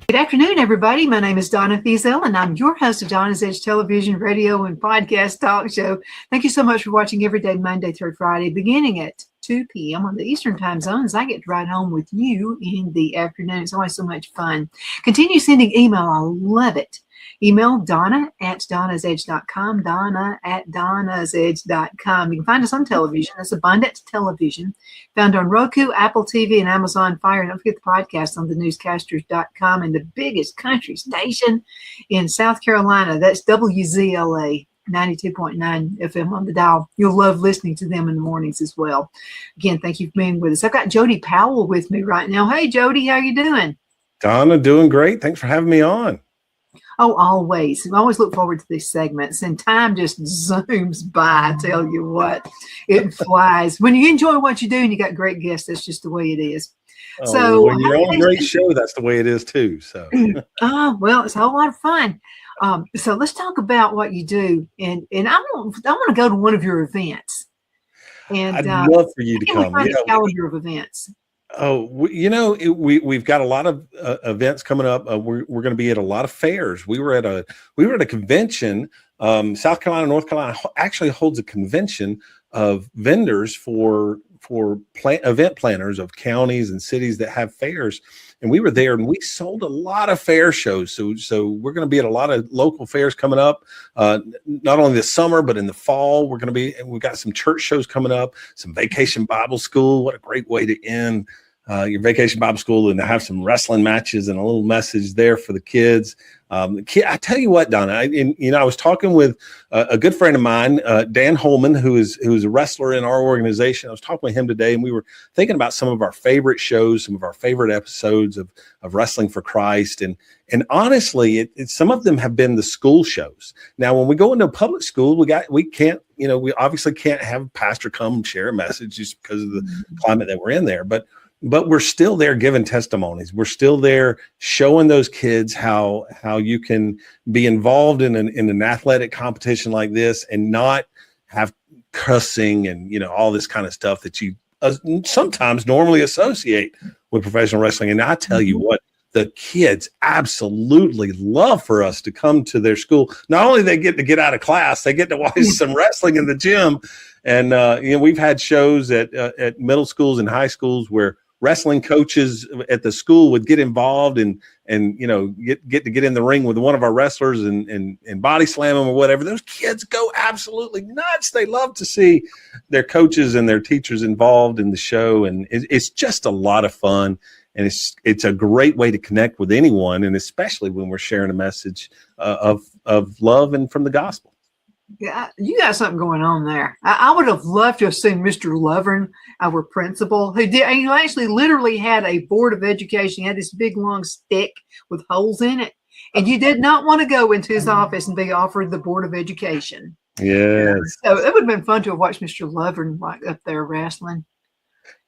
Good afternoon, everybody. My name is Donna, and I'm your host of Donna's Edge Television, radio, and podcast talk show. Thank you so much for watching every day, Monday through Friday, beginning at 2 p.m. on the Eastern Time Zone, as I get to ride home with you in the afternoon. It's always so much fun. Continue sending email. I love it. Email Donna at donnasedge.com, Donna at donnasedge.com. You can find us on television. That's Abundant Television, found on Roku, Apple TV, and Amazon Fire. And don't forget the podcast on thenewscasters.com and the biggest country station in South Carolina. That's WZLA 92.9 FM on the dial. You'll love listening to them in the mornings as well. Again, thank you for being with us. I've got Jody Powell with me right now. Hey, Jody, how you doing? Donna, doing great. Thanks for having me on. Oh, always. I always look forward to these segments, and time just zooms by. I tell you what, it flies. When you enjoy what you do and you got great guests, that's just the way it is. Oh, so when you're on a great show, that's the way it is too. So, well, it's a whole lot of fun. So let's talk about what you do, and I want to go to one of your events. And I'd love for you to come. Yeah, calendar of events. Oh, we've got a lot of events coming up. We're going to be at a lot of fairs. We were at a convention. South Carolina, North Carolina actually holds a convention of vendors for event planners of counties and cities that have fairs. And we were there, and we sold a lot of fair shows. So we're going to be at a lot of local fairs coming up, not only this summer, but in the fall. We've got some church shows coming up, some Vacation Bible School. What a great way to end your Vacation Bible School, and to have some wrestling matches and a little message there for the kids. I tell you what, Donna, I was talking with a good friend of mine, Dan Holman, who is a wrestler in our organization. I was talking with him today, and we were thinking about some of our favorite shows, some of our favorite episodes of Wrestling for Christ. And honestly, some of them have been the school shows. Now, when we go into a public school, we obviously can't have a pastor come share a message just because of the climate that we're in there. But we're still there giving testimonies. We're still there showing those kids how you can be involved in an athletic competition like this and not have cussing and all this kind of stuff that you sometimes normally associate with professional wrestling. And I tell you what, the kids absolutely love for us to come to their school. Not only they get to get out of class, they get to watch some wrestling in the gym. And we've had shows at middle schools and high schools where wrestling coaches at the school would get involved and get in the ring with one of our wrestlers and body slam them or whatever. Those kids go absolutely nuts. They love to see their coaches and their teachers involved in the show, and it's just a lot of fun. And it's a great way to connect with anyone, and especially when we're sharing a message of love and from the gospel. Yeah, you got something going on there. I would have loved to have seen Mr. Lovern, our principal, who actually literally had a board of education. He had this big long stick with holes in it, and you did not want to go into his office and be offered the board of education. Yes. So it would have been fun to have watched Mr. Lovern up there wrestling.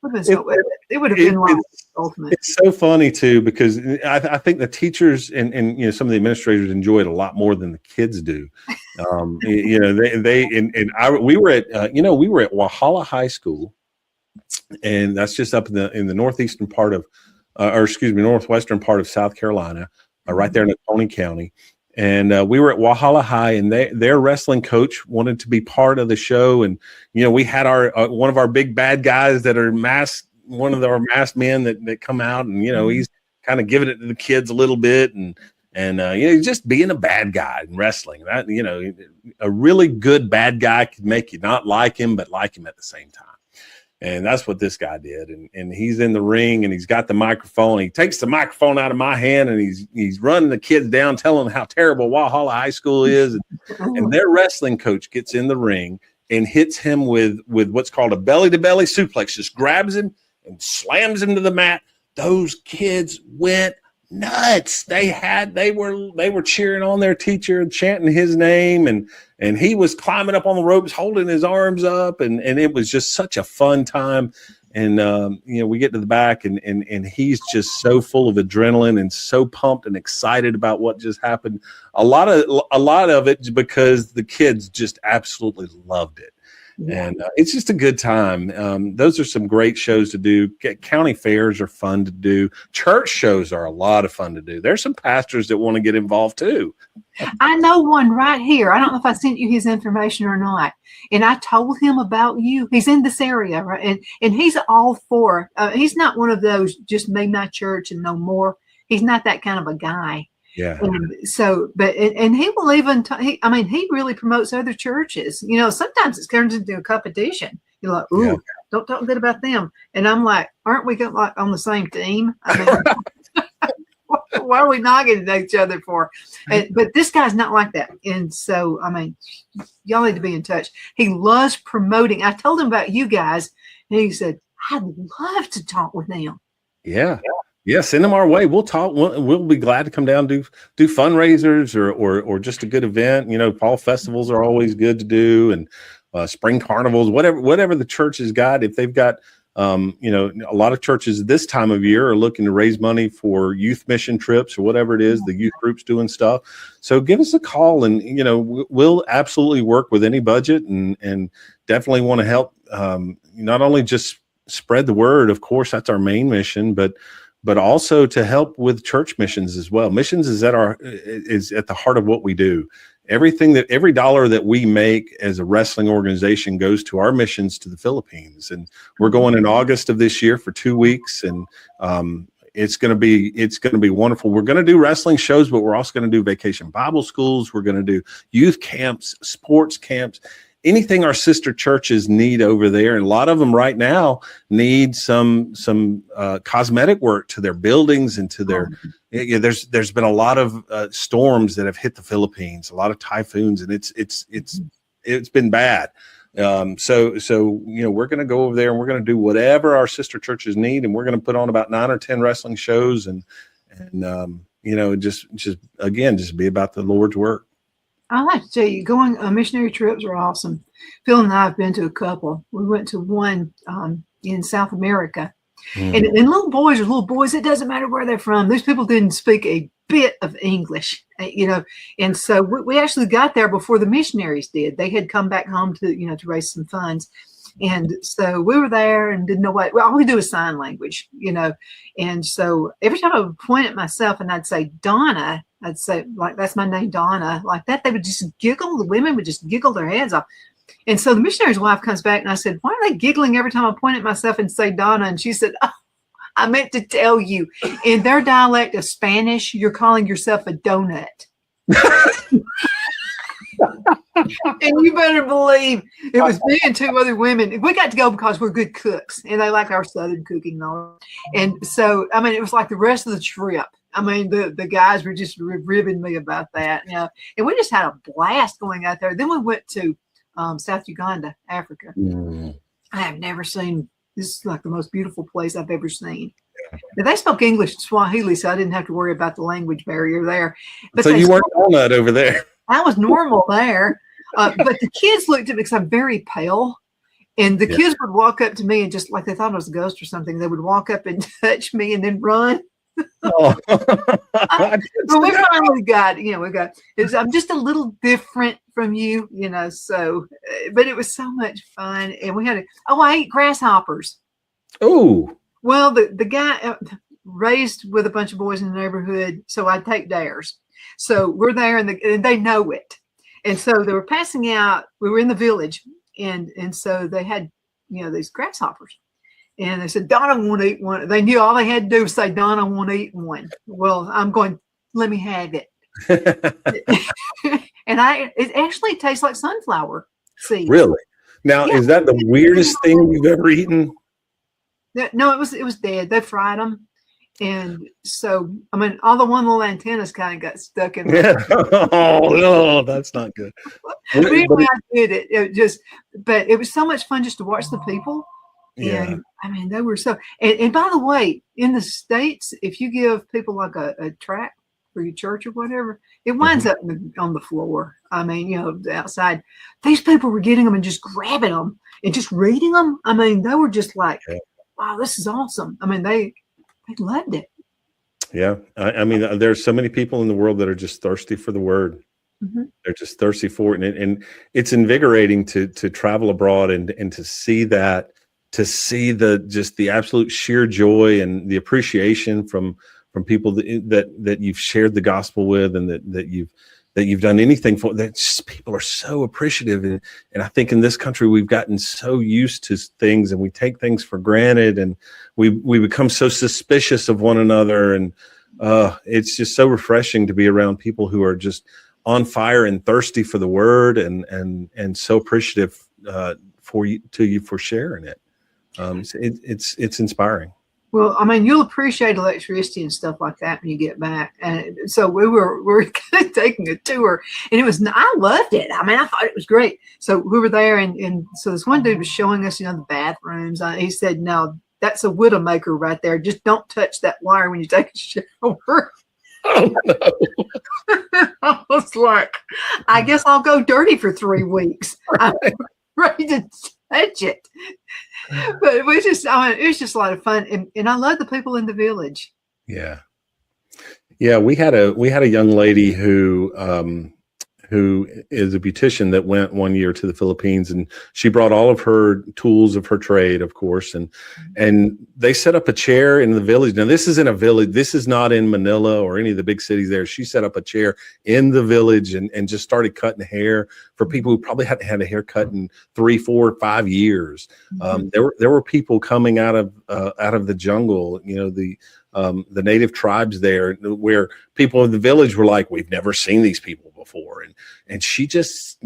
It would have been like ultimate. It's so funny too, because I think the teachers and some of the administrators enjoy it a lot more than the kids do. We were at Walhalla High School, and that's just up in the northwestern part of South Carolina, right there in Tony County. And we were at Walhalla High, and their wrestling coach wanted to be part of the show. And, we had our one of our big bad guys that are one of our masked men that come out, and, he's kind of giving it to the kids a little bit and just being a bad guy in wrestling. That, a really good bad guy could make you not like him, but like him at the same time. And that's what this guy did. And he's in the ring, and he's got the microphone. He takes the microphone out of my hand, and he's running the kids down, telling them how terrible Walhalla High School is. And their wrestling coach gets in the ring and hits him with what's called a belly-to-belly suplex, just grabs him and slams him to the mat. Those kids went nuts. They were cheering on their teacher and chanting his name, and he was climbing up on the ropes, holding his arms up, and it was just such a fun time. And we get to the back, and he's just so full of adrenaline and so pumped and excited about what just happened. A lot of it because the kids just absolutely loved it. Yeah. And it's just a good time. Those are some great shows to do. County fairs are fun to do. Church shows are a lot of fun to do. There's some pastors that want to get involved too. I know one right here. I don't know if I sent you his information or not. And I told him about you. He's in this area, right? And he's all for. He's not one of those just made my church and no more. He's not that kind of a guy. Yeah. And so, but he will even. He really promotes other churches. Sometimes it turns into a competition. You're like, ooh, don't talk good about them. And I'm like, aren't we like on the same team? Why are we knocking at each other for? But this guy's not like that. And so, y'all need to be in touch. He loves promoting. I told him about you guys, and he said, I'd love to talk with them. Yeah. Yeah, send them our way. We'll talk. We'll be glad to come down, do fundraisers or just a good event. Fall festivals are always good to do, and spring carnivals, whatever the church has got. If they've got, a lot of churches this time of year are looking to raise money for youth mission trips or whatever it is, the youth groups doing stuff. So give us a call, and we'll absolutely work with any budget, and definitely want to help. Not only just spread the word, of course, that's our main mission, but also to help with church missions as well. Missions is at the heart of what we do. Every dollar that we make as a wrestling organization goes to our missions to the Philippines. And we're going in August of this year for 2 weeks. And it's going to be wonderful. We're going to do wrestling shows, but we're also going to do vacation Bible schools. We're going to do youth camps, sports camps, anything our sister churches need over there. And a lot of them right now need some cosmetic work to their buildings and to their, there's been a lot of storms that have hit the Philippines, a lot of typhoons, and it's been bad. So we're going to go over there, and we're going to do whatever our sister churches need. And we're going to put on about 9 or 10 wrestling shows and just be about the Lord's work. I like to tell you, going missionary trips are awesome. Phil and I have been to a couple. We went to one in South America. And little boys are little boys. It doesn't matter where they're from. These people didn't speak a bit of English, And so we actually got there before the missionaries did. They had come back home to raise some funds. And so we were there and didn't know all we do is sign language, And so every time I would point at myself and I'd say, Donna, I'd say, like, that's my name, Donna, like that. They would just giggle. The women would just giggle their heads off. And so the missionary's wife comes back and I said, why are they giggling every time I point at myself and say Donna? And she said, oh, I meant to tell you, in their dialect of Spanish, you're calling yourself a donut. And you better believe it was me and 2 other women. We got to go because we're good cooks and they like our Southern cooking and all. And so, it was like the rest of the trip. The guys were just ribbing me about that, and we just had a blast going out there. Then we went to South Uganda, Africa. I have never seen, this is like the most beautiful place I've ever seen. Now, they spoke English and Swahili, so I didn't have to worry about the language barrier there. But so you weren't on that over there. I was normal there. But the kids looked at me because I'm very pale. And the kids would walk up to me and just like they thought I was a ghost or something. They would walk up and touch me and then run. Oh. But we finally got, I'm just a little different from you, so, but it was so much fun. And we had I ate grasshoppers. Oh, well, the guy raised with a bunch of boys in the neighborhood, so I take theirs. So we're there and they know it. And so they were passing out, we were in the village and so they had, these grasshoppers. And they said, Donna won't eat one. They knew all they had to do was say, Donna won't eat one. Well, I'm going, let me have it. And it actually tastes like sunflower seeds. Really? Now, is that the weirdest thing you've ever eaten? No, it was dead. They fried them. And so, all the one little antennas kind of got stuck in there. Oh, that's not good. But anyway, I did it. But it was so much fun just to watch the people. Yeah. I mean, they were so, and by the way, in the States, if you give people like a tract for your church or whatever, it winds up on the floor. I mean, outside. These people were getting them and just grabbing them and just reading them. I mean, they were just like, wow, this is awesome. I mean, they loved it. Yeah. I mean, there's so many people in the world that are just thirsty for the word. They're just thirsty for it. And it's invigorating to travel abroad and to see that, to see the absolute sheer joy and the appreciation from people that you've shared the gospel with, and that you've done anything for. That just people are so appreciative, and I think in this country we've gotten so used to things, and we take things for granted, and we become so suspicious of one another, and it's just so refreshing to be around people who are just on fire and thirsty for the word, and so appreciative for you for sharing it. It's inspiring. Well, I mean, you'll appreciate electricity and stuff like that when you get back. And so we were taking a tour, and I loved it. I mean, I thought it was great. So we were there, and so this one dude was showing us, the bathrooms. He said, "No, that's a Widowmaker right there. Just don't touch that wire when you take a shower." Oh, no. I was like, I guess I'll go dirty for 3 weeks. I'm ready to touch it. But it was just a lot of fun, and I love the people in the village. Yeah. We had a young lady who is a beautician that went one year to the Philippines, and she brought all of her tools of her trade, of course, and they set up a chair in the village. Now, this is in a village. This is not in Manila or any of the big cities there. She set up a chair in the village and just started cutting hair for people who probably hadn't had a haircut in 3, 4, 5 years. There were people coming out of the jungle, the native tribes there, where people in the village were like, we've never seen these people before. And she just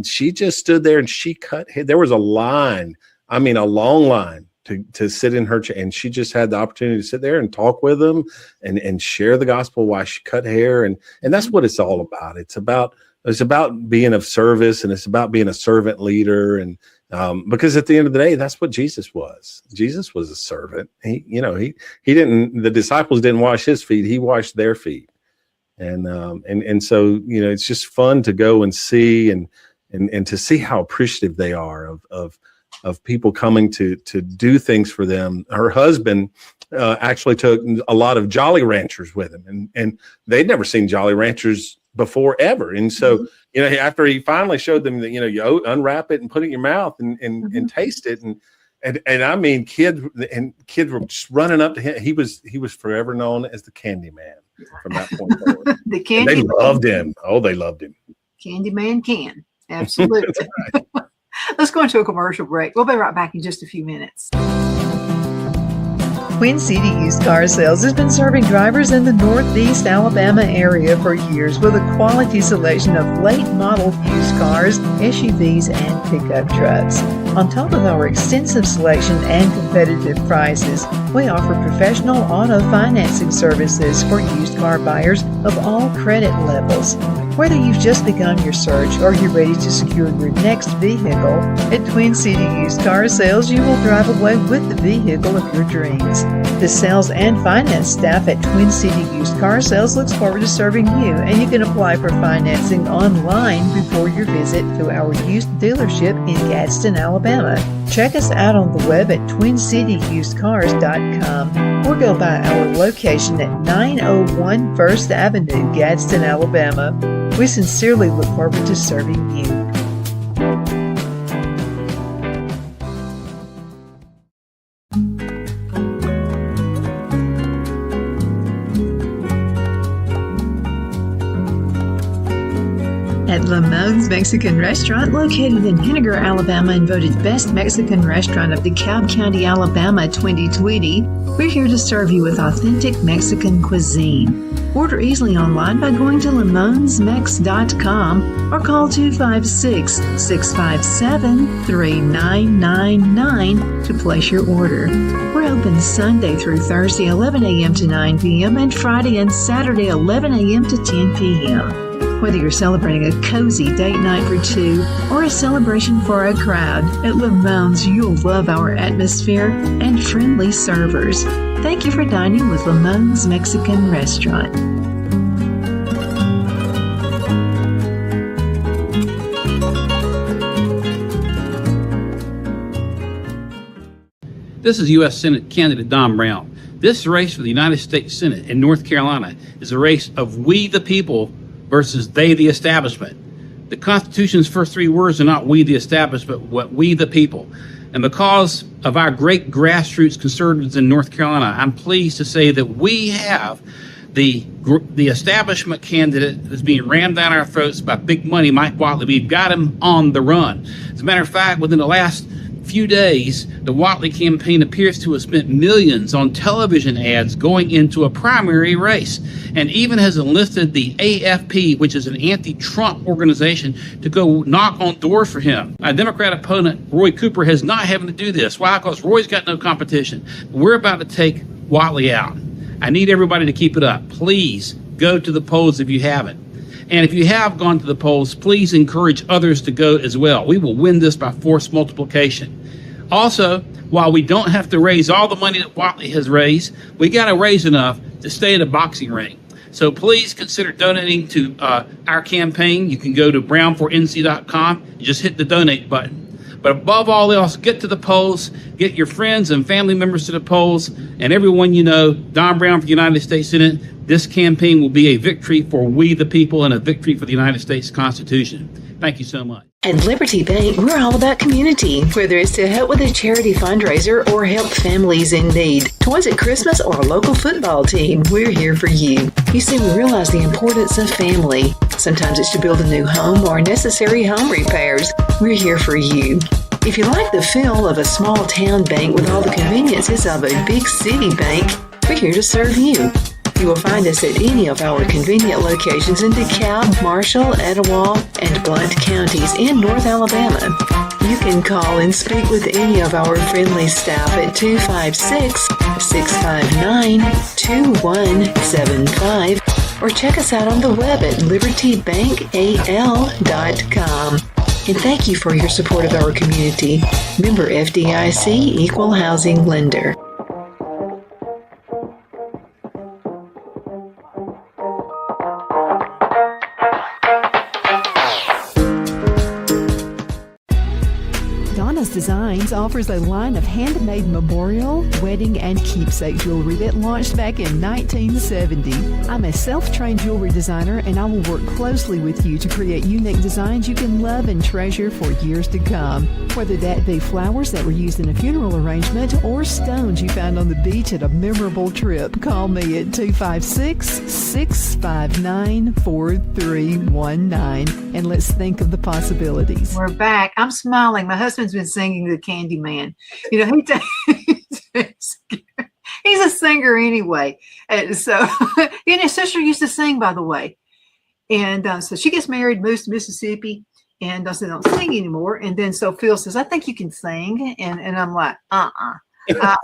stood there and she cut hair. There was a line, a long line to sit in her chair. And she just had the opportunity to sit there and talk with them and share the gospel while she cut hair. And that's what it's all about. It's about being of service, and it's about being a servant leader. And because at the end of the day, that's what Jesus was. Jesus was a servant. He didn't. The disciples didn't wash his feet. He washed their feet. And so it's just fun to go and see and to see how appreciative they are of people coming to do things for them. Her husband actually took a lot of Jolly Ranchers with him, and they'd never seen Jolly Ranchers before ever. And so, after he finally showed them that, you unwrap it and put it in your mouth and taste it. And I mean, kids were just running up to him. He was forever known as the Candy Man from that point forward. They loved him. Oh, they loved him. Candyman can. Absolutely. Right. Let's go into a commercial break. We'll be right back in just a few minutes. Queen City Used Car Sales has been serving drivers in the Northeast Alabama area for years with a quality selection of late model used cars, SUVs, and pickup trucks. On top of our extensive selection and competitive prices, we offer professional auto financing services for used car buyers of all credit levels. Whether you've just begun your search or you're ready to secure your next vehicle, at Twin City Used Car Sales, you will drive away with the vehicle of your dreams. The sales and finance staff at Twin City Used Car Sales looks forward to serving you, and you can apply for financing online before your visit to our used dealership in Gadsden, Alabama. Check us out on the web at twincityusedcars.com or go by our location at 901 First Avenue, Gadsden, Alabama. We sincerely look forward to serving you. At Lamone's Mexican Restaurant, located in Henniger, Alabama, and voted Best Mexican Restaurant of DeKalb County, Alabama 2020, we're here to serve you with authentic Mexican cuisine. Order easily online by going to lamonsmex.com or call 256-657-3999 to place your order. We're open Sunday through Thursday 11 a.m. to 9 p.m. and Friday and Saturday 11 a.m. to 10 p.m. Whether you're celebrating a cozy date night for two or a celebration for a crowd, at Lamone's you'll love our atmosphere and friendly servers. Thank you for dining with Lamone's Mexican Restaurant. This is U.S. Senate candidate Don Brown. This race for the United States Senate in North Carolina is a race of we the people versus they the establishment. The Constitution's first three words are not we the establishment, but we the people. And because of our great grassroots conservatives in North Carolina, I'm pleased to say that we have the establishment candidate that's being rammed down our throats by big money, Mike Whatley. We've got him on the run. As a matter of fact, within the last few days, the Whatley campaign appears to have spent millions on television ads going into a primary race, and even has enlisted the AFP, which is an anti-Trump organization, to go knock on doors for him. Our Democrat opponent, Roy Cooper, has not having to do this. Why? Because Roy's got no competition. We're about to take Whatley out. I need everybody to keep it up. Please go to the polls if you haven't. And if you have gone to the polls, please encourage others to go as well. We will win this by force multiplication. Also, while we don't have to raise all the money that Whatley has raised, we got to raise enough to stay in a boxing ring. So please consider donating to our campaign. You can go to brown4nc.com and just hit the donate button. But above all else, get to the polls, get your friends and family members to the polls, and everyone you know, Don Brown for the United States Senate. This campaign will be a victory for we the people and a victory for the United States Constitution. Thank you so much. At Liberty Bank, we're all about community. Whether it's to help with a charity fundraiser or help families in need, toys at Christmas or a local football team, we're here for you. You see, we realize the importance of family. Sometimes it's to build a new home or necessary home repairs. We're here for you. If you like the feel of a small town bank with all the conveniences of a big city bank, we're here to serve you. You will find us at any of our convenient locations in DeKalb, Marshall, Etowah, and Blount counties in North Alabama. You can call and speak with any of our friendly staff at 256-659-2175 or check us out on the web at libertybankal.com. And thank you for your support of our community. Member FDIC Equal Housing Lender. Donna's Designs offers a line of handmade memorial, wedding, and keepsake jewelry that launched back in 1970. I'm a self-trained jewelry designer, and I will work closely with you to create unique designs you can love and treasure for years to come. Whether that be flowers that were used in a funeral arrangement or stones you found on the beach at a memorable trip, call me at 256-659-4319, and let's think of the possibilities. We're back. I'm smiling. My husband's been singing the Candyman. You know, he's a singer anyway. And so, and his sister used to sing, by the way. And so she gets married, moves to Mississippi, and I said, don't sing anymore. And then so Phil says, I think you can sing. And I'm like, we don't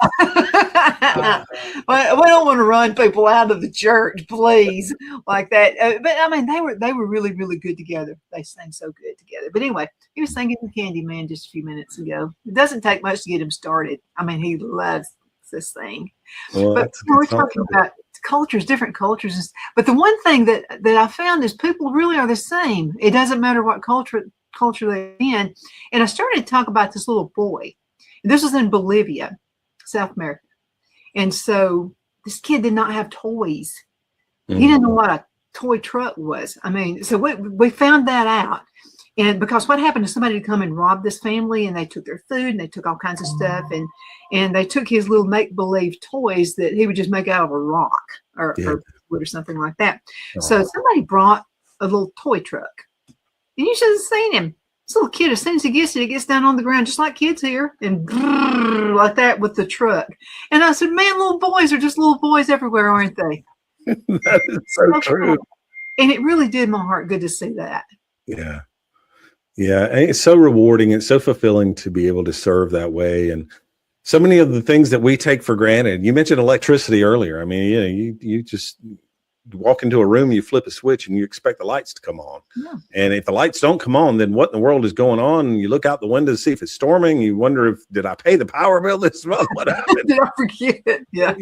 want to run people out of the church, please, like that. But I mean, they were really, really good together. They sang so good together. But anyway, he was singing the Candyman just a few minutes ago. It doesn't take much to get him started. I mean, he loves this thing. Well, but we're talking about cultures, different cultures. But the one thing that I found is people really are the same. It doesn't matter what culture they're in. And I started to talk about this little boy. This was in Bolivia, South America. And so this kid did not have toys. Mm-hmm. He didn't know what a toy truck was. I mean, so we found that out. And because what happened is somebody had come and robbed this family, and they took their food and they took all kinds of stuff, and they took his little make-believe toys that he would just make out of a rock or wood or something like that. Oh. So somebody brought a little toy truck, and you should have seen him. This little kid, as soon as he gets down on the ground, just like kids here, and like that with the truck. And I said, man, little boys are just little boys everywhere, aren't they? That is so true. And it really did my heart good to see that. Yeah. Yeah. And it's so rewarding. It's so fulfilling to be able to serve that way. And so many of the things that we take for granted. You mentioned electricity earlier. I mean, you just walk into a room, you flip a switch, and you expect the lights to come on. Yeah. And if the lights don't come on, then what in the world is going on? And you look out the window to see if it's storming. You wonder did I pay the power bill this month? What happened? Did I forget? Yeah.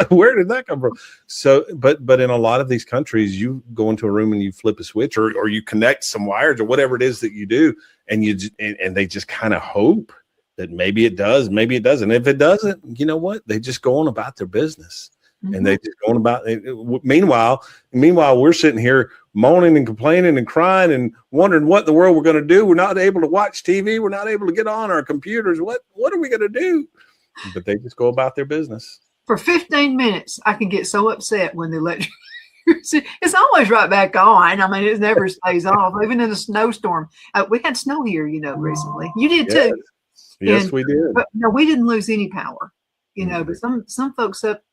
Where did that come from? So, but in a lot of these countries, you go into a room and you flip a switch, or you connect some wires, or whatever it is that you do, and they just kind of hope that maybe it does, maybe it doesn't. If it doesn't, you know what? They just go on about their business. And they just going about it. Meanwhile, we're sitting here moaning and complaining and crying and wondering what in the world we're going to do. We're not able to watch TV. We're not able to get on our computers. What are we going to do? But they just go about their business. For 15 minutes, I can get so upset when the electric. It's always right back on. I mean, it never stays off, even in a snowstorm. We had snow here, recently. You did too. Yes, we did. But no, we didn't lose any power, but some folks up,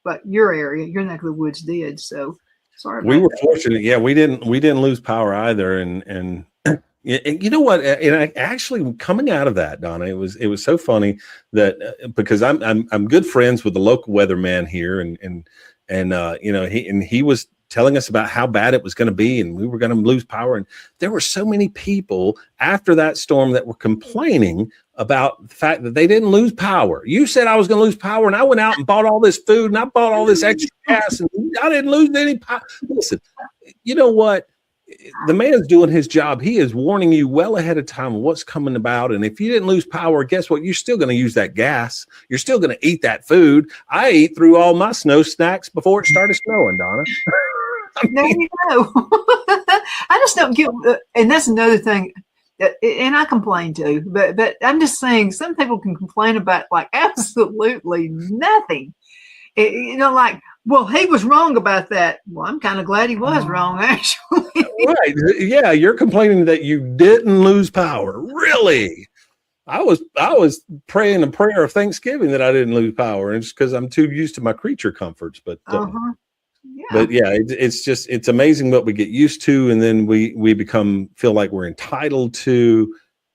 but your area, your neck of the woods did. So sorry. We were fortunate. Yeah, we didn't lose power either. And you know what? And I actually, coming out of that, Donna, it was so funny that because I'm good friends with the local weatherman here, and he was telling us about how bad it was going to be and we were going to lose power. And there were so many people after that storm that were complaining about the fact that they didn't lose power. You said I was going to lose power, and I went out and bought all this food and I bought all this extra gas and I didn't lose any power. Listen, you know what? The man's doing his job. He is warning you well ahead of time of what's coming about. And if you didn't lose power, guess what? You're still going to use that gas. You're still going to eat that food. I ate through all my snow snacks before it started snowing, Donna. There you go. I just don't get, and that's another thing. And I complain too, but I'm just saying some people can complain about like absolutely nothing. Like, well, he was wrong about that. Well, I'm kind of glad he was wrong, actually. Right. Yeah, you're complaining that you didn't lose power. Really? I was praying a prayer of thanksgiving that I didn't lose power, and it's because I'm too used to my creature comforts. But yeah. But yeah, it's amazing what we get used to, and then we feel like we're entitled to,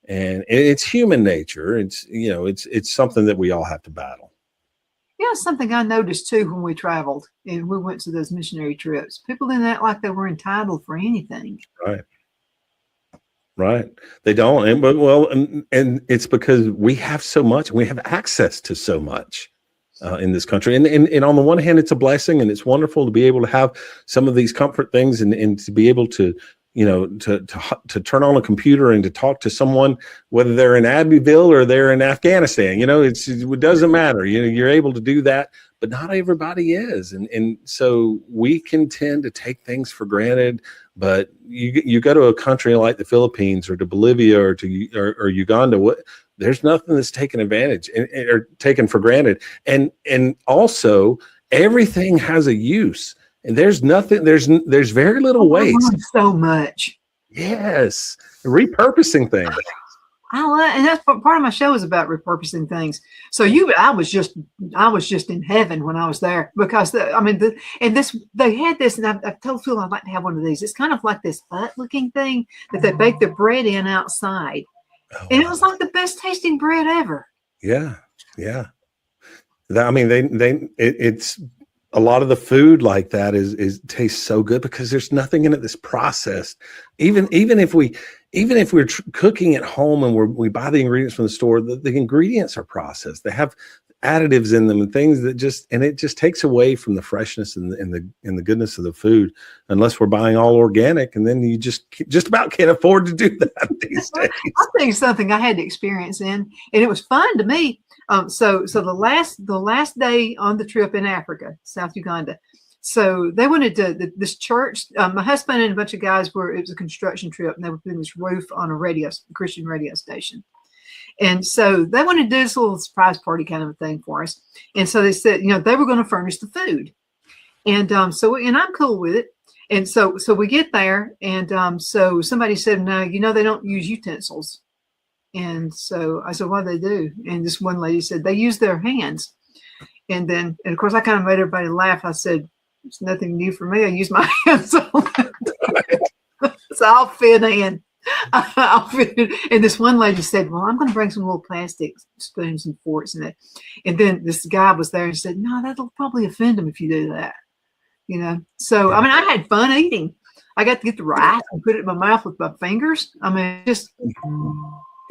and it's human nature. It's something that we all have to battle. Yeah, something I noticed too when we traveled and we went to those missionary trips. People didn't act like they were entitled for anything. Right. They don't. And it's because we have so much. We have access to so much in this country. And on the one hand, it's a blessing, and it's wonderful to be able to have some of these comfort things and to be able to, to turn on a computer and to talk to someone, whether they're in Abbeville or they're in Afghanistan. It doesn't matter. You're able to do that, but not everybody is. And so we can tend to take things for granted. But you go to a country like the Philippines or to Bolivia or to Uganda, there's nothing that's taken advantage or taken for granted. And also everything has a use. And there's very little waste. So much. Yes. Repurposing things. And that's part of my show is about repurposing things. So I was just in heaven when I was there because they had this, and I've told Phil I'd like to have one of these. It's kind of like this hut looking thing that they bake the bread in outside. Oh, and it was like the best tasting bread ever. Yeah. Yeah. It's a lot of the food like that tastes so good because there's nothing in it that's processed. Even if we're cooking at home and we buy the ingredients from the store, the ingredients are processed. They have additives in them and things that it just takes away from the freshness and the goodness of the food, unless we're buying all organic, and then you just about can't afford to do that these days. I'll tell you something I had to experience and it was fun to me. So the last day on the trip in Africa, South Uganda, so they wanted to this church. My husband and a bunch of guys it was a construction trip, and they were putting this roof on a Christian radio station. And so they wanted to do this little surprise party kind of a thing for us. And so they said, they were going to furnish the food. And and I'm cool with it. And so we get there, and so somebody said, no, they don't use utensils. And so I said, what do they do? And this one lady said, they use their hands. And of course, I kind of made everybody laugh. I said, it's nothing new for me. I use my hands. So I'll fit in. And this one lady said, well, I'm going to bring some little plastic spoons and forks in it. And then this guy was there and said, no, that'll probably offend them if you do that. you know. So, I mean, I had fun eating. I got to get the rice and put it in my mouth with my fingers. I mean, just.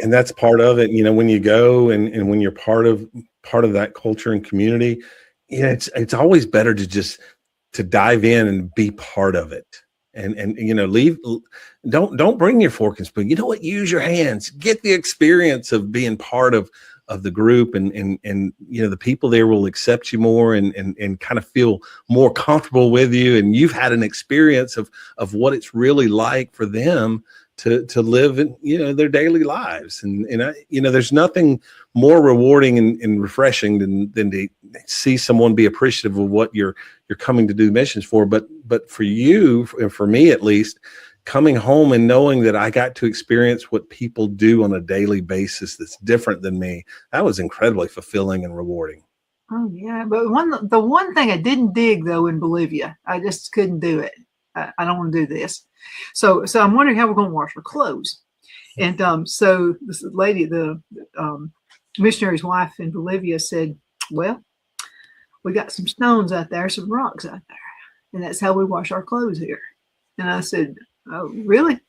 And that's part of it, you know, when you go and when you're part of that culture and community, you know, it's always better to dive in and be part of it. And you know, don't bring your fork and spoon. You know what? Use your hands. Get the experience of being part of the group, and you know, the people there will accept you more and kind of feel more comfortable with you. And you've had an experience of what it's really like for them to live in, you know, their daily lives. And I, you know, there's nothing more rewarding and refreshing than to see someone be appreciative of what you're coming to do missions for. But for you, and for me at least, coming home and knowing that I got to experience what people do on a daily basis that's different than me, that was incredibly fulfilling and rewarding. Oh yeah, but the one thing I didn't dig though in Bolivia, I just couldn't do it. I don't want to do this. So I'm wondering how we're going to wash our clothes. And so this lady, the missionary's wife in Bolivia, said, well, we got some stones out there, some rocks out there, and that's how we wash our clothes here. And I said, oh, really?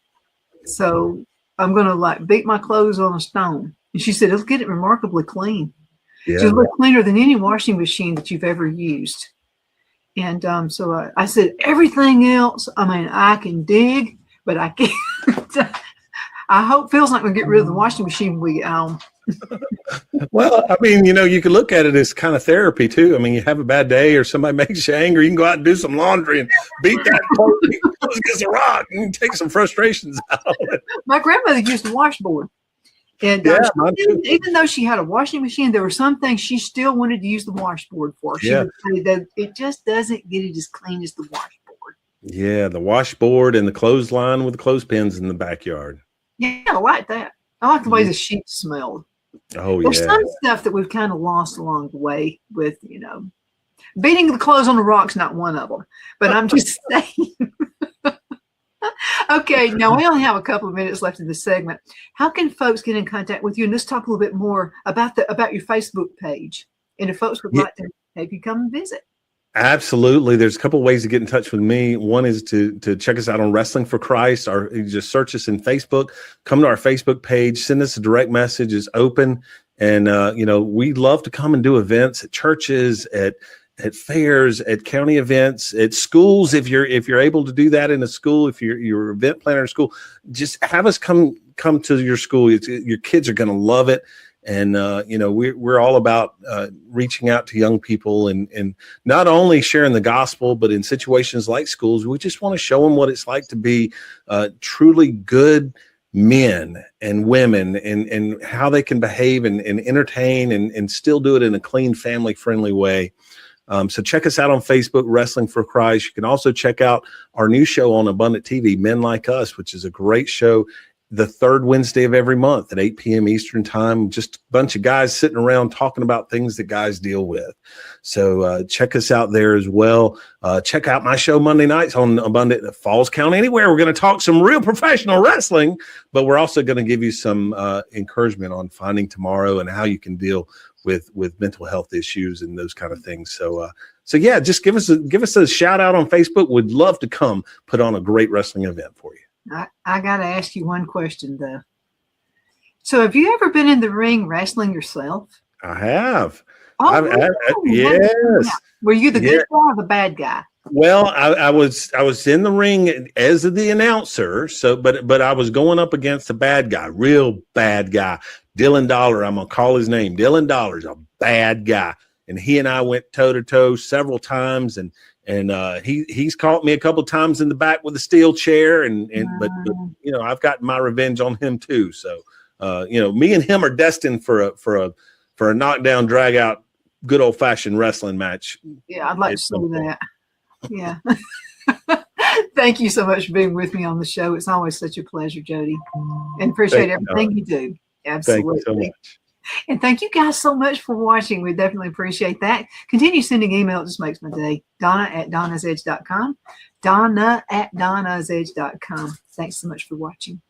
So I'm going to like beat my clothes on a stone. And she said, it'll get it remarkably clean. Yeah. It'll look cleaner than any washing machine that you've ever used. And so I said, everything else, I mean, I can dig, but I can't. I hope Phil's not going to get rid of the washing machine when we get home. Well, I mean, you know, you can look at it as kind of therapy too. I mean, you have a bad day or somebody makes you angry, you can go out and do some laundry and beat that clothes against a rock and take some frustrations out. My grandmother used a washboard. And Yeah, even though she had a washing machine, there were some things she still wanted to use the washboard for. She would say that it just doesn't get it as clean as the washboard. Yeah, the washboard and the clothesline with the clothespins in the backyard. Yeah, I like that. I like the way the sheets smelled. Oh, There's yeah. some stuff that we've kind of lost along the way with, you know, beating the clothes on the rocks, not one of them. But I'm just saying. Okay, now we only have a couple of minutes left in this segment. How can folks get in contact with you? And let's talk a little bit more about your Facebook page. And if folks would like to have you come and visit. Absolutely. There's a couple of ways to get in touch with me. One is to check us out on Wrestling for Christ, or you just search us in Facebook, come to our Facebook page, send us a direct message. It's open. And, you know, we love to come and do events at churches, at fairs, at county events, at schools. If you're able to do that in a school, if you're an event planner in school, just have us come to your school. Your kids are going to love it. And, you know, we're all about reaching out to young people and not only sharing the gospel, but in situations like schools, we just want to show them what it's like to be truly good men and women, and how they can behave and entertain and still do it in a clean, family-friendly way. So check us out on Facebook, Wrestling for Christ. You can also check out our new show on Abundant TV, Men Like Us, which is a great show, the third Wednesday of every month at 8 p.m. Eastern time. Just a bunch of guys sitting around talking about things that guys deal with. So check us out there as well. Check out my show Monday nights on Abundant Falls County Anywhere. We're going to talk some real professional wrestling, but we're also going to give you some encouragement on finding tomorrow and how you can deal with mental health issues and those kind of things. So yeah, just give us a shout out on Facebook. We'd love to come put on a great wrestling event for you. I got to ask you one question, though. So have you ever been in the ring wrestling yourself? I have. Oh, yes. Were you the good guy or the bad guy? Well, I was in the ring as the announcer. So, but I was going up against a bad guy, real bad guy, Dylan Dollar. I'm going to call his name. Dylan Dollar's a bad guy. And he and I went toe to toe several times, and he's caught me a couple of times in the back with a steel chair, but you know, I've gotten my revenge on him too. So you know, me and him are destined for a knockdown, drag out, good old fashioned wrestling match. Yeah, I'd like to see that. Yeah. Thank you so much for being with me on the show. It's always such a pleasure, Jody, and appreciate everything you do. Absolutely. Thank you so much. And thank you guys so much for watching. We definitely appreciate that. Continue sending email. It just makes my day. Donna@donnasedge.com. Donna@donnasedge.com. Thanks so much for watching.